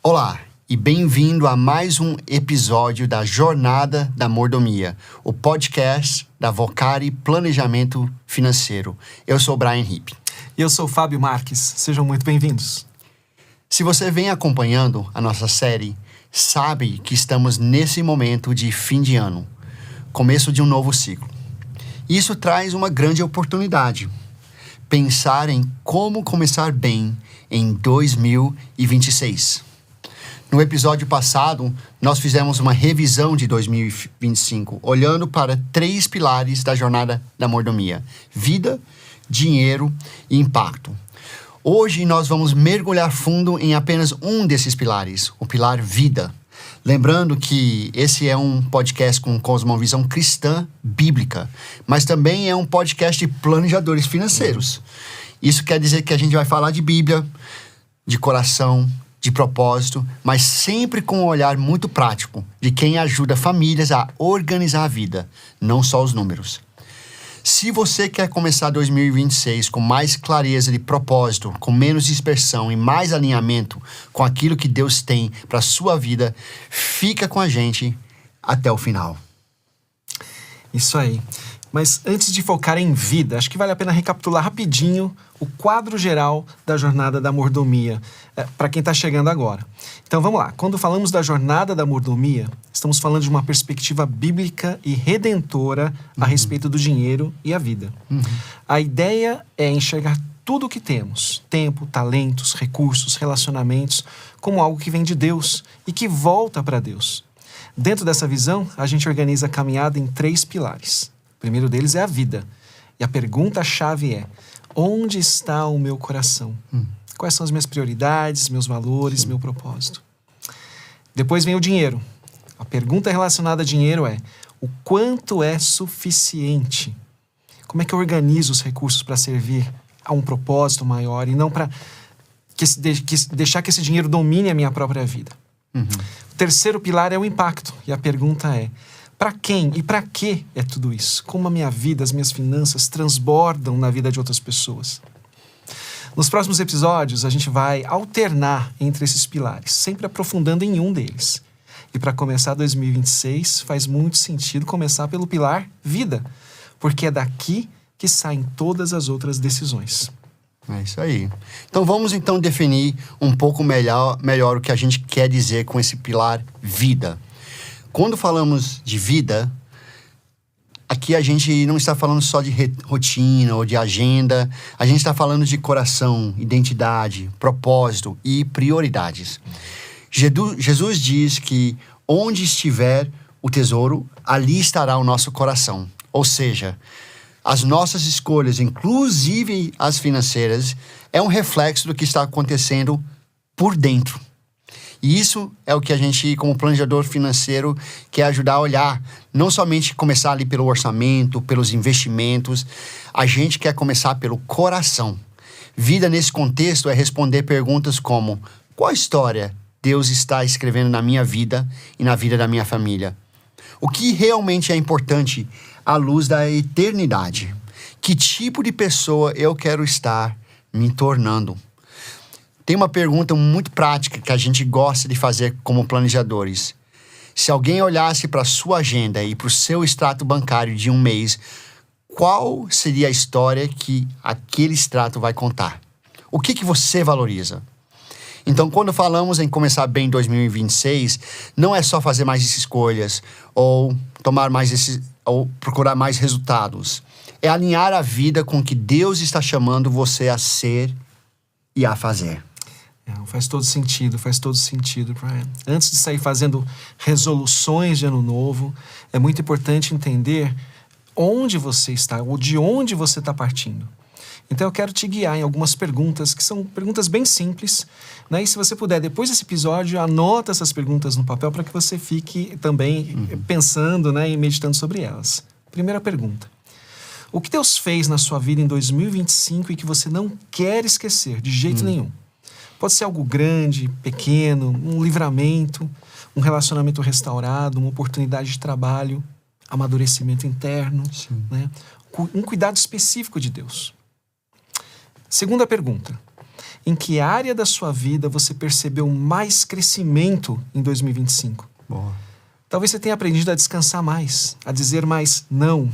Olá e bem-vindo a mais um episódio da Jornada da Mordomia, o podcast da Vocari Planejamento Financeiro. Eu sou Brian Hipp. E eu sou Fábio Marques. Sejam muito bem-vindos. Se você vem acompanhando a nossa série, sabe que estamos nesse momento de fim de ano, começo de um novo ciclo. Isso traz uma grande oportunidade. Pensar em como começar bem em 2026. No episódio passado, nós fizemos uma revisão de 2025, olhando para 3 pilares da jornada da mordomia: vida, dinheiro e impacto. Hoje nós vamos mergulhar fundo em apenas um desses pilares, o pilar vida. Lembrando que esse é um podcast com cosmovisão cristã bíblica, mas também é um podcast de planejadores financeiros. Isso quer dizer que a gente vai falar de Bíblia, de coração, de propósito, mas sempre com um olhar muito prático de quem ajuda famílias a organizar a vida, não só os números. Se você quer começar 2026 com mais clareza de propósito, com menos dispersão e mais alinhamento com aquilo que Deus tem para a sua vida, fica com a gente até o final. Isso aí. Mas antes de focar em vida, acho que vale a pena recapitular rapidinho o quadro geral da jornada da mordomia, para quem está chegando agora. Então vamos lá. Quando falamos da jornada da mordomia, estamos falando de uma perspectiva bíblica e redentora a respeito do dinheiro e a vida. A ideia é enxergar tudo o que temos, tempo, talentos, recursos, relacionamentos, como algo que vem de Deus e que volta para Deus. Dentro dessa visão, a gente organiza a caminhada em 3 pilares. O primeiro deles é a vida. E a pergunta-chave é: onde está o meu coração? Quais são as minhas prioridades, meus valores, meu propósito? Depois vem o dinheiro. A pergunta relacionada a dinheiro é: o quanto é suficiente? Como é que eu organizo os recursos para servir a um propósito maior e não para deixar que esse dinheiro domine a minha própria vida? O terceiro pilar é o impacto. E a pergunta é: para quem e para que é tudo isso? Como a minha vida, as minhas finanças transbordam na vida de outras pessoas? Nos próximos episódios, a gente vai alternar entre esses pilares, sempre aprofundando em um deles. E para começar 2026, faz muito sentido começar pelo pilar vida, porque é daqui que saem todas as outras decisões. É isso aí. Então vamos definir um pouco melhor o que a gente quer dizer com esse pilar vida. Quando falamos de vida, aqui a gente não está falando só de rotina ou de agenda, a gente está falando de coração, identidade, propósito e prioridades. Jesus diz que onde estiver o tesouro, ali estará o nosso coração. Ou seja, as nossas escolhas, inclusive as financeiras, é um reflexo do que está acontecendo por dentro. E isso é o que a gente, como planejador financeiro, quer ajudar a olhar. Não somente começar ali pelo orçamento, pelos investimentos. A gente quer começar pelo coração. Vida nesse contexto é responder perguntas como: qual história Deus está escrevendo na minha vida e na vida da minha família? O que realmente é importante à luz da eternidade? Que tipo de pessoa eu quero estar me tornando? Tem uma pergunta muito prática que a gente gosta de fazer como planejadores. Se alguém olhasse para a sua agenda e para o seu extrato bancário de um mês, qual seria a história que aquele extrato vai contar? O que você valoriza? Então, quando falamos em começar bem 2026, não é só fazer mais escolhas ou ou procurar mais resultados. É alinhar a vida com o que Deus está chamando você a ser e a fazer. Faz todo sentido, Brian. Antes de sair fazendo resoluções de ano novo, é muito importante entender onde você está, ou de onde você está partindo. Então eu quero te guiar em algumas perguntas, que são perguntas bem simples, né? E se você puder, depois desse episódio, anota essas perguntas no papel para que você fique também pensando, né, e meditando sobre elas. Primeira pergunta: o que Deus fez na sua vida em 2025 e que você não quer esquecer de jeito nenhum? Pode ser algo grande, pequeno, um livramento, um relacionamento restaurado, uma oportunidade de trabalho, amadurecimento interno, né? Um cuidado específico de Deus. Segunda pergunta: em que área da sua vida você percebeu mais crescimento em 2025? Boa. Talvez você tenha aprendido a descansar mais, a dizer mais não.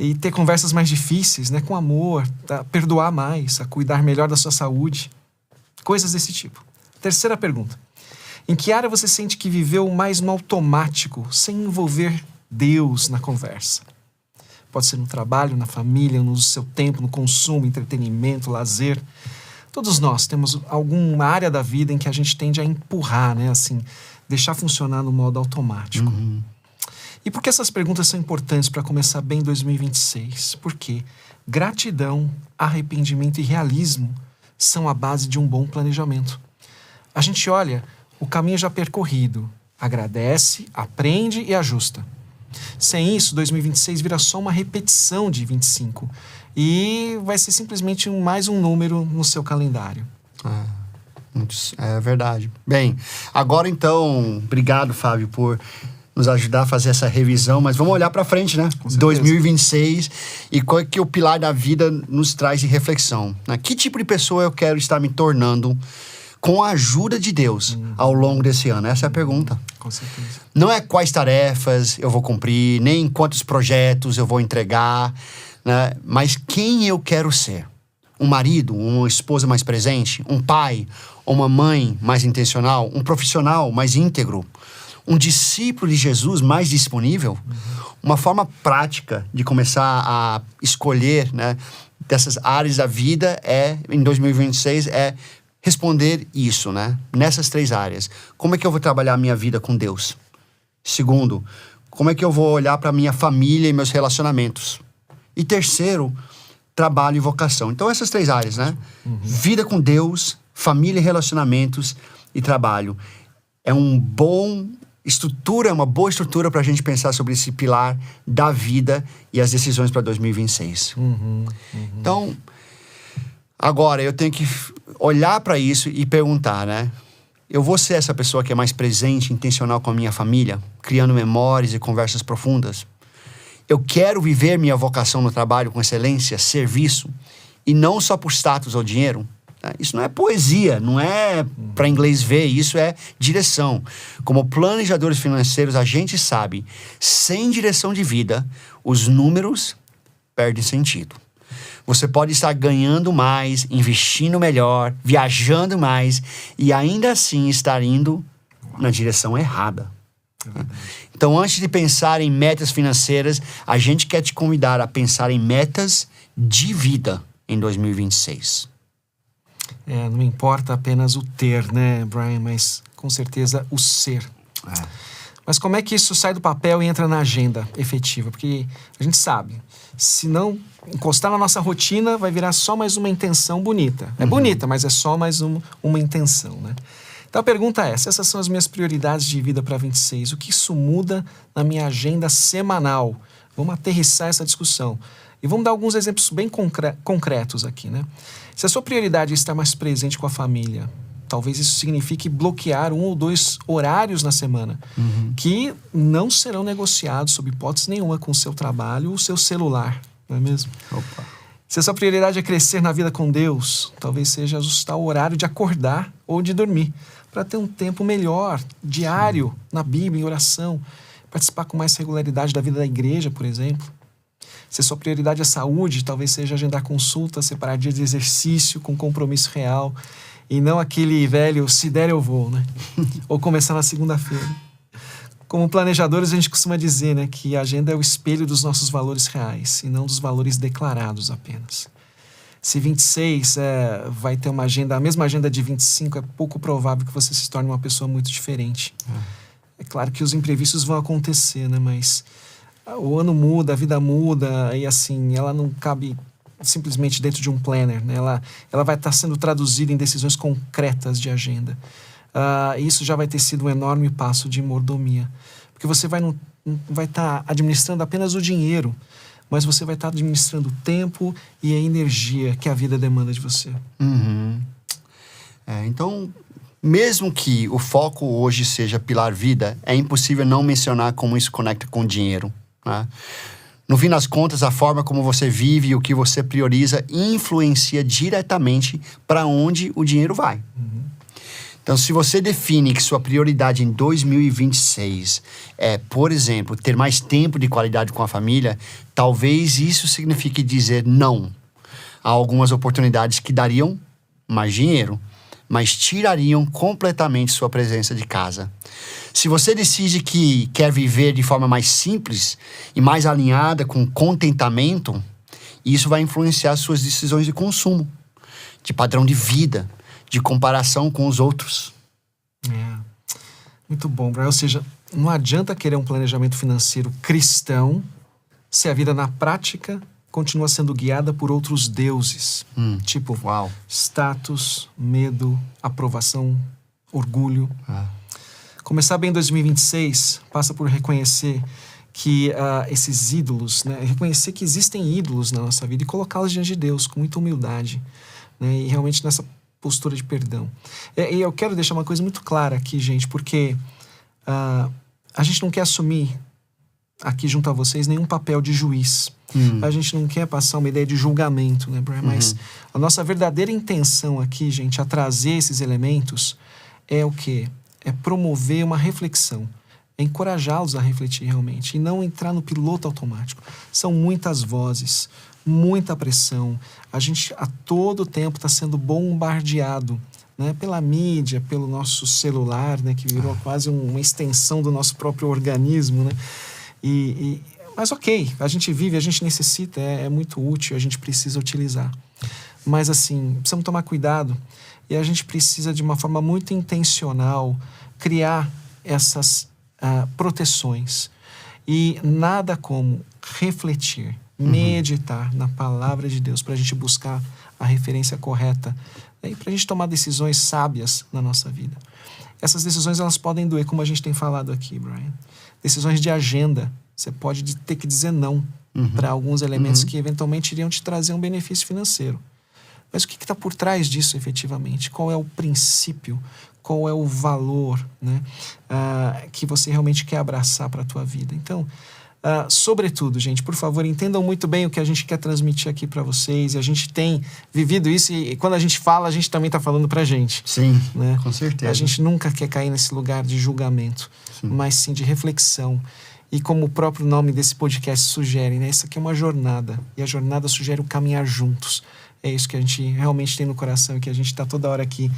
E ter conversas mais difíceis, né, com amor, a perdoar mais, a cuidar melhor da sua saúde. Coisas desse tipo. Terceira pergunta. Em que área você sente que viveu mais no automático, sem envolver Deus na conversa? Pode ser no trabalho, na família, no seu tempo, no consumo, entretenimento, lazer. Todos nós temos alguma área da vida em que a gente tende a empurrar, né, assim, deixar funcionar no modo automático. E por que essas perguntas são importantes para começar bem 2026? Porque gratidão, arrependimento e realismo são a base de um bom planejamento. A gente olha o caminho já percorrido, agradece, aprende e ajusta. Sem isso, 2026 vira só uma repetição de 25 e vai ser simplesmente mais um número no seu calendário. É verdade. Bem, agora então, obrigado, Fábio, por nos ajudar a fazer essa revisão, mas vamos olhar para frente, né? 2026 e qual é que o pilar da vida nos traz de reflexão, né? Que tipo de pessoa eu quero estar me tornando com a ajuda de Deus ao longo desse ano? Essa é a pergunta. Com certeza. Não é quais tarefas eu vou cumprir, nem quantos projetos eu vou entregar, né? Mas quem eu quero ser. Um marido, uma esposa mais presente, um pai, uma mãe mais intencional, um profissional mais íntegro, um discípulo de Jesus mais disponível. Uma forma prática de começar a escolher, né, dessas áreas da vida em 2026 é responder isso, né? Nessas 3 áreas. Como é que eu vou trabalhar a minha vida com Deus? Segundo, como é que eu vou olhar para a minha família e meus relacionamentos? E terceiro, trabalho e vocação. Então essas 3 áreas, né? Vida com Deus, família e relacionamentos e trabalho. É uma boa estrutura para a gente pensar sobre esse pilar da vida e as decisões para 2026. Então, agora eu tenho que olhar para isso e perguntar, né? Eu vou ser essa pessoa que é mais presente, intencional com a minha família, criando memórias e conversas profundas? Eu quero viver minha vocação no trabalho com excelência, serviço, e não só por status ou dinheiro? Isso não é poesia, não é para inglês ver, isso é direção. Como planejadores financeiros, a gente sabe, sem direção de vida, os números perdem sentido. Você pode estar ganhando mais, investindo melhor, viajando mais e ainda assim estar indo na direção errada. Então, antes de pensar em metas financeiras, a gente quer te convidar a pensar em metas de vida em 2026. Não importa apenas o ter, né, Brian, mas com certeza o ser. Mas como é que isso sai do papel e entra na agenda efetiva? Porque a gente sabe, se não encostar na nossa rotina, vai virar só mais uma intenção bonita. É bonita, mas é só mais uma intenção, né? Então a pergunta é, se essas são as minhas prioridades de vida para 26, o que isso muda na minha agenda semanal? Vamos aterrissar essa discussão. E vamos dar alguns exemplos bem concretos aqui, né? Se a sua prioridade é estar mais presente com a família, talvez isso signifique bloquear 1 ou 2 horários na semana, que não serão negociados sob hipótese nenhuma com o seu trabalho ou o seu celular, não é mesmo? Opa. Se a sua prioridade é crescer na vida com Deus, talvez seja ajustar o horário de acordar ou de dormir, para ter um tempo melhor, diário, na Bíblia, em oração, participar com mais regularidade da vida da igreja, por exemplo. Se a sua prioridade é saúde, talvez seja agendar consultas, separar dias de exercício com compromisso real e não aquele velho, se der eu vou, né? Ou começar na segunda-feira. Como planejadores, a gente costuma dizer, né, que a agenda é o espelho dos nossos valores reais e não dos valores declarados apenas. Se 26 vai ter uma agenda, a mesma agenda de 25, é pouco provável que você se torne uma pessoa muito diferente. É claro que os imprevistos vão acontecer, né, mas o ano muda, a vida muda, e assim, ela não cabe simplesmente dentro de um planner, né? Ela vai estar sendo traduzida em decisões concretas de agenda. Isso já vai ter sido um enorme passo de mordomia. Porque você não vai estar administrando apenas o dinheiro, mas você vai estar administrando o tempo e a energia que a vida demanda de você. Então, mesmo que o foco hoje seja pilar vida, é impossível não mencionar como isso conecta com o dinheiro, né? No fim das contas, a forma como você vive e o que você prioriza influencia diretamente para onde o dinheiro vai. Então, se você define que sua prioridade em 2026 é, por exemplo, ter mais tempo de qualidade com a família, talvez isso signifique dizer não a algumas oportunidades que dariam mais dinheiro, mas tirariam completamente sua presença de casa. Se você decide que quer viver de forma mais simples e mais alinhada com contentamento, isso vai influenciar suas decisões de consumo, de padrão de vida, de comparação com os outros. Muito bom, Brian. Ou seja, não adianta querer um planejamento financeiro cristão se a vida na prática continua sendo guiada por outros deuses. Tipo, status, medo, aprovação, orgulho. Começar bem em 2026 passa por reconhecer que esses ídolos, né? Reconhecer que existem ídolos na nossa vida e colocá-los diante de Deus com muita humildade, né? E realmente nessa postura de perdão. E eu quero deixar uma coisa muito clara aqui, gente, porque a gente não quer assumir aqui junto a vocês nenhum papel de juiz. A gente não quer passar uma ideia de julgamento, né, Brian? Mas a nossa verdadeira intenção aqui, gente, a trazer esses elementos é o quê? É promover uma reflexão, é encorajá-los a refletir realmente e não entrar no piloto automático. São muitas vozes, muita pressão. A gente a todo tempo está sendo bombardeado, né, pela mídia, pelo nosso celular, né, que virou quase uma extensão do nosso próprio organismo, né? Mas ok, a gente vive, a gente necessita, é muito útil, a gente precisa utilizar. Mas assim, precisamos tomar cuidado e a gente precisa de uma forma muito intencional criar essas proteções. E nada como refletir, meditar na palavra de Deus para a gente buscar a referência correta, né, e para a gente tomar decisões sábias na nossa vida. Essas decisões elas podem doer, como a gente tem falado aqui, Brian. Decisões de agenda. Você pode ter que dizer não para alguns elementos que eventualmente iriam te trazer um benefício financeiro. Mas o que está por trás disso efetivamente? Qual é o princípio? Qual é o valor, né, que você realmente quer abraçar para a tua vida? Então, sobretudo, gente, por favor, entendam muito bem o que a gente quer transmitir aqui para vocês. E a gente tem vivido isso e quando a gente fala, a gente também está falando para a gente. Sim, né? Com certeza. A gente nunca quer cair nesse lugar de julgamento, mas sim de reflexão. E como o próprio nome desse podcast sugere, né? Isso aqui é uma jornada. E a jornada sugere o caminhar juntos. É isso que a gente realmente tem no coração e que a gente está toda hora aqui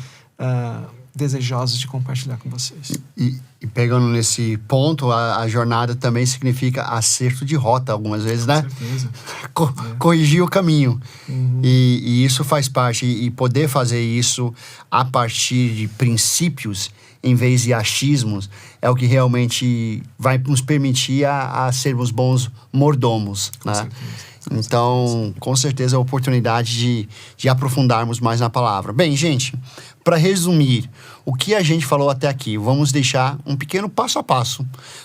desejosos de compartilhar com vocês. E pegando nesse ponto, a jornada também significa acerto de rota algumas vezes, né? Com certeza. Corrigir o caminho. E isso faz parte. E poder fazer isso a partir de princípios em vez de achismos é o que realmente vai nos permitir a sermos bons mordomos, né? Certeza. Então, com certeza, a oportunidade de aprofundarmos mais na palavra. Bem, gente, para resumir o que a gente falou até aqui, vamos deixar um pequeno passo a passo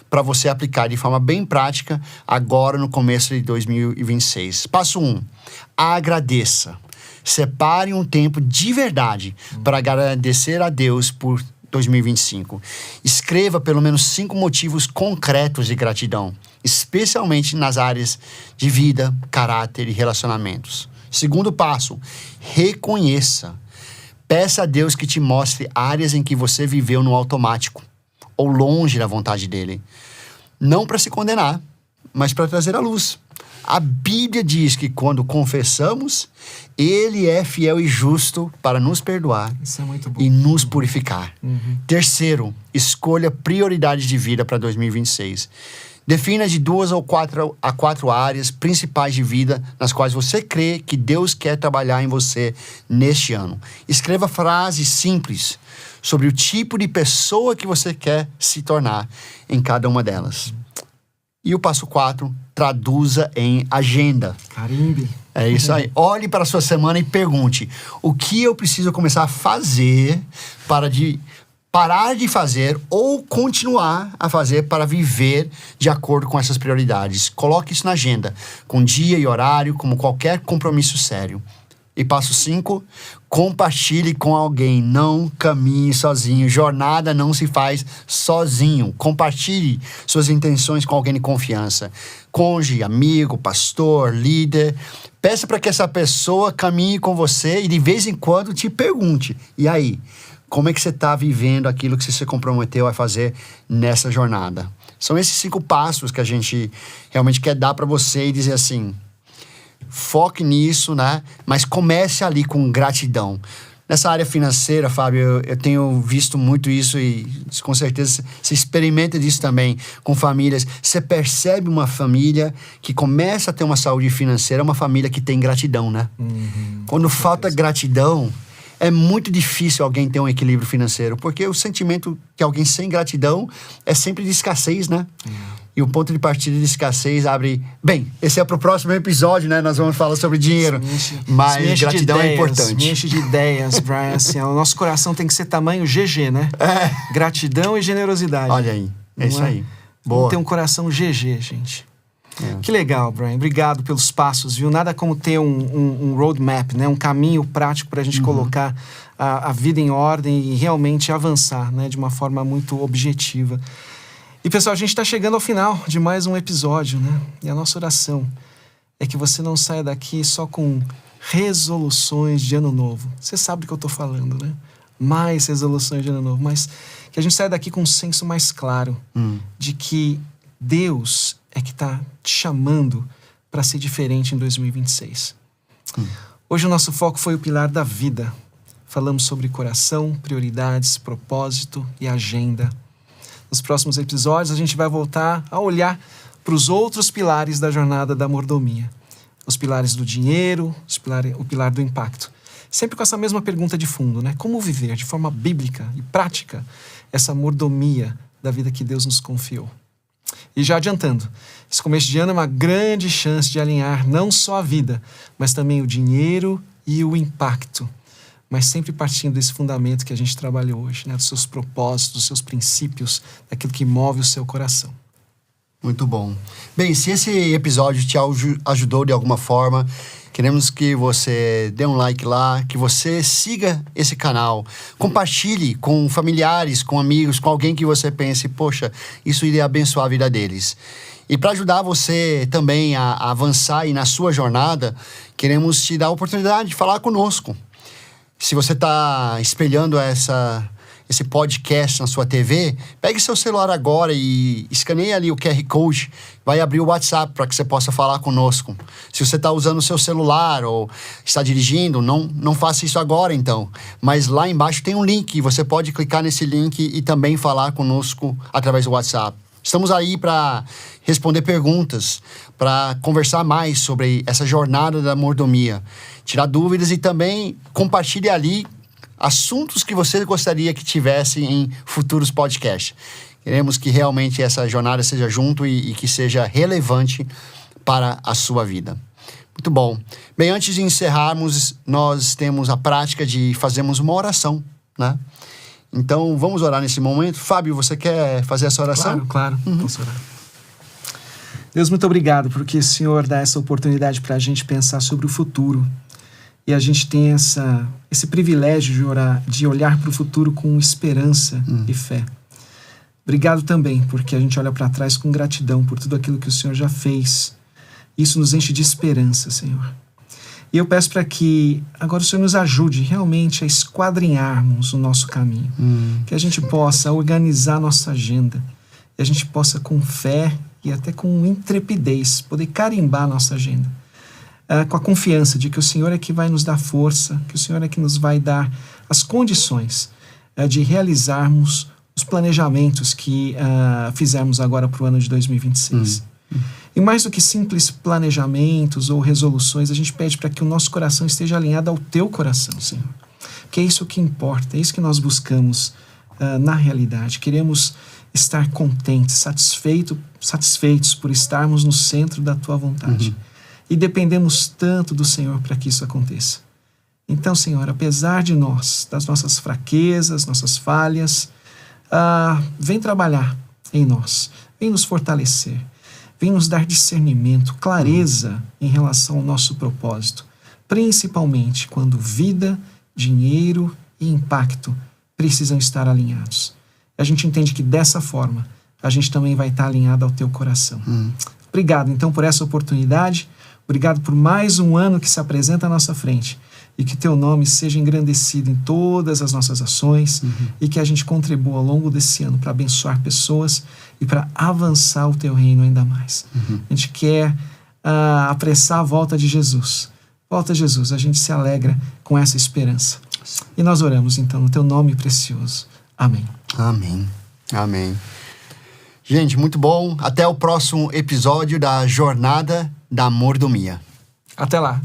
para você aplicar de forma bem prática agora no começo de 2026. Passo 1, agradeça. Separe um tempo de verdade para agradecer a Deus por 2025. Escreva pelo menos 5 motivos concretos de gratidão, especialmente nas áreas de vida, caráter e relacionamentos. Segundo passo, reconheça. Peça a Deus que te mostre áreas em que você viveu no automático ou longe da vontade dele. Não para se condenar, mas para trazer à luz. A Bíblia diz que quando confessamos, Ele é fiel e justo para nos perdoar. Isso é muito bom. E nos purificar. Terceiro, escolha prioridades de vida para 2026. Defina de 2 a 4 áreas principais de vida nas quais você crê que Deus quer trabalhar em você neste ano. Escreva frases simples sobre o tipo de pessoa que você quer se tornar em cada uma delas. E o passo 4, traduza em agenda. Carimbe. É isso aí. Olhe para a sua semana e pergunte: o que eu preciso começar a fazer parar de fazer ou continuar a fazer para viver de acordo com essas prioridades? Coloque isso na agenda, com dia e horário, como qualquer compromisso sério. E passo 5, compartilhe com alguém. Não caminhe sozinho. Jornada não se faz sozinho. Compartilhe suas intenções com alguém de confiança. Cônjuge, amigo, pastor, líder. Peça para que essa pessoa caminhe com você e de vez em quando te pergunte. E aí? Como é que você está vivendo aquilo que você se comprometeu a fazer nessa jornada? São esses 5 passos que a gente realmente quer dar para você e dizer assim... Foque nisso, né? Mas comece ali com gratidão. Nessa área financeira, Fábio, eu tenho visto muito isso e com certeza você experimenta disso também com famílias. Você percebe uma família que começa a ter uma saúde financeira, uma família que tem gratidão, né? Quando falta gratidão, é muito difícil alguém ter um equilíbrio financeiro, porque o sentimento que alguém sem gratidão é sempre de escassez, né? E o ponto de partida de escassez abre... Bem, esse é para o próximo episódio, né? Nós vamos falar sobre dinheiro. Mas gratidão é importante. Me enche de ideias, Brian. Assim, o nosso coração tem que ser tamanho GG, né? Gratidão e generosidade. Olha aí, é isso aí. Boa. Vamos ter um coração GG, gente. Que legal, Brian. Obrigado pelos passos, viu? Nada como ter um roadmap, né? Um caminho prático para a gente colocar a vida em ordem e realmente avançar, né? De uma forma muito objetiva. E, pessoal, a gente está chegando ao final de mais um episódio, né? E a nossa oração é que você não saia daqui só com resoluções de ano novo. Você sabe do que eu estou falando, né? Mais resoluções de ano novo. Mas que a gente saia daqui com um senso mais claro de que Deus é que está te chamando para ser diferente em 2026. Hoje o nosso foco foi o pilar da vida. Falamos sobre coração, prioridades, propósito e agenda. Nos próximos episódios, a gente vai voltar a olhar para os outros pilares da jornada da mordomia. Os pilares do dinheiro, o pilar do impacto. Sempre com essa mesma pergunta de fundo, né? Como viver de forma bíblica e prática essa mordomia da vida que Deus nos confiou? E já adiantando, esse começo de ano é uma grande chance de alinhar não só a vida, mas também o dinheiro e o impacto. Mas sempre partindo desse fundamento que a gente trabalhou hoje, né? Dos seus propósitos, dos seus princípios, daquilo que move o seu coração. Muito bom. Bem, se esse episódio te ajudou de alguma forma, queremos que você dê um like lá, que você siga esse canal, compartilhe com familiares, com amigos, com alguém que você pense, poxa, isso iria abençoar a vida deles. E para ajudar você também a avançar e na sua jornada, queremos te dar a oportunidade de falar conosco. Se você está espelhando esse podcast na sua TV, pegue seu celular agora e escaneie ali o QR Code. Vai abrir o WhatsApp para que você possa falar conosco. Se você está usando o seu celular ou está dirigindo, não faça isso agora então. Mas lá embaixo tem um link, você pode clicar nesse link e também falar conosco através do WhatsApp. Estamos aí para responder perguntas, para conversar mais sobre essa jornada da mordomia, tirar dúvidas e também compartilhe ali assuntos que você gostaria que tivesse em futuros podcasts. Queremos que realmente essa jornada seja junto e que seja relevante para a sua vida. Muito bom. Bem, antes de encerrarmos, nós temos a prática de fazermos uma oração, né? Então, vamos orar nesse momento. Fábio, você quer fazer essa oração? Claro. Posso orar. Deus, muito obrigado porque o Senhor dá essa oportunidade para a gente pensar sobre o futuro. E a gente tem esse privilégio de olhar para o futuro com esperança e fé. Obrigado também porque a gente olha para trás com gratidão por tudo aquilo que o Senhor já fez. Isso nos enche de esperança, Senhor. E eu peço para que agora o Senhor nos ajude realmente a esquadrinharmos o nosso caminho. Que a gente possa organizar a nossa agenda. E a gente possa com fé e até com intrepidez poder carimbar a nossa agenda. Com a confiança de que o Senhor é que vai nos dar força, que o Senhor é que nos vai dar as condições de realizarmos os planejamentos que fizermos agora para o ano de 2026. E mais do que simples planejamentos ou resoluções, a gente pede para que o nosso coração esteja alinhado ao teu coração, Senhor. Que é isso que importa, é isso que nós buscamos na realidade. Queremos estar contentes, satisfeitos por estarmos no centro da tua vontade. E dependemos tanto do Senhor para que isso aconteça. Então, Senhor, apesar de nós, das nossas fraquezas, nossas falhas, vem trabalhar em nós, vem nos fortalecer, vem nos dar discernimento, clareza em relação ao nosso propósito, principalmente quando vida, dinheiro e impacto precisam estar alinhados. A gente entende que dessa forma a gente também vai estar alinhado ao teu coração. Obrigado, então, por essa oportunidade. Obrigado por mais um ano que se apresenta à nossa frente. E que teu nome seja engrandecido em todas as nossas ações e que a gente contribua ao longo desse ano para abençoar pessoas e para avançar o teu reino ainda mais. A gente quer apressar a volta de Jesus. Volta, Jesus, a gente se alegra com essa esperança. E nós oramos, então, no teu nome precioso. Amém. Amém. Amém. Gente, muito bom. Até o próximo episódio da Jornada da Mordomia. Até lá.